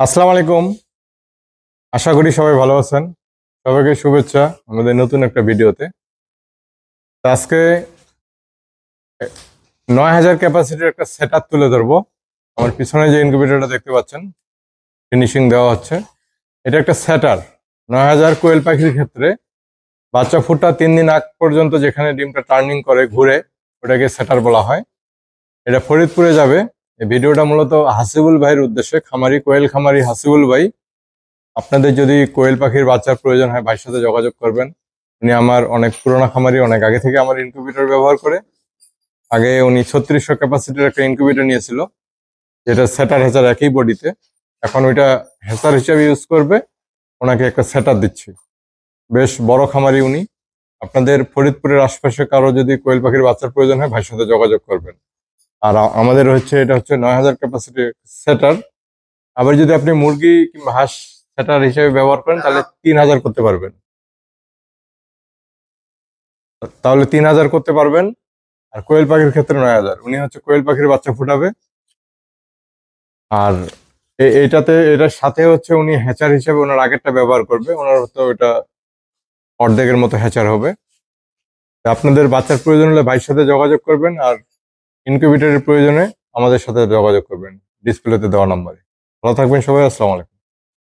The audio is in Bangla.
আসসালামু আলাইকুম। আশা করি সবাই ভালো আছেন। সবাইকে শুভেচ্ছা আমাদের নতুন একটা ভিডিওতে। তো আজকে ৯,০০০ ক্যাপাসিটির একটা সেট আপ তুলে ধরবো। আমার পিছনে যে ইনকিউবেটরটা দেখতে পাচ্ছেন, ফিনিশিং দেওয়া হচ্ছে। এটা একটা সেটার ৯,০০০ কোয়েল পাখির ক্ষেত্রে বাচ্চা ফুটা ৩ দিন আগ পর্যন্ত যেখানে ডিমটা টার্নিং করে ঘুরে, ওটাকে সেটার বলা হয়। এটা ফরিদপুরে যাবে। এই ভিডিওটা মূলত হাসিবুল ভাইয়ের উদ্দেশ্যে, খামারি কোয়েল খামারি হাসিবুল ভাই। আপনাদের যদি কোয়েল পাখির বাচ্চার প্রয়োজন হয়, ভাইয়ের সাথে যোগাযোগ করবেন। উনি আমার অনেক পুরোনো খামারি, অনেক আগে থেকে আমার ইনকিউবেটর ব্যবহার করে। আগে উনি ৩৬০০ ক্যাপাসিটির একটা ইনকিউবেটর নিয়েছিল, যেটা সেটার হেচার একই বডিতে। এখন ওইটা হেচার হিসেবে ইউজ করবে, ওনাকে একটা সেটার দিচ্ছি। বেশ বড় খামারি উনি। আপনাদের ফরিদপুরের আশপাশে কারো যদি কোয়েল পাখির বাচ্চার প্রয়োজন হয়, ভাইয়ের সাথে যোগাযোগ করবেন। আর আমাদের এটা হচ্ছে ৯,০০০ ক্যাপাসিটির সেটার। আবার যদি আপনি মুরগি কিংবা হাঁস সেটার হিসেবে ব্যবহার করেন, তাহলে ৩,০০০ করতে পারবেন। আর কোয়েল পাখির ক্ষেত্রে ৯,০০০। উনি হচ্ছে কোয়েল পাখির বাচ্চা ফুটাবে। আর এটার সাথে হচ্ছে উনি হ্যাচার হিসেবে ওনার আগেরটা ব্যবহার করবে। ওনার হয়তো এটা অর্ধেকের মতো হ্যাচার হবে। তা আপনাদের বাচ্চার প্রয়োজন হলে ভাইয়ের সাথে যোগাযোগ করবেন। আর ইনকিউবেটরের প্রয়োজনে আমাদের সাথে যোগাযোগ করবেন ডিসপ্লেতে দেওয়া নাম্বারে। ভালো থাকবেন সবাই। আসসালামু আলাইকুম।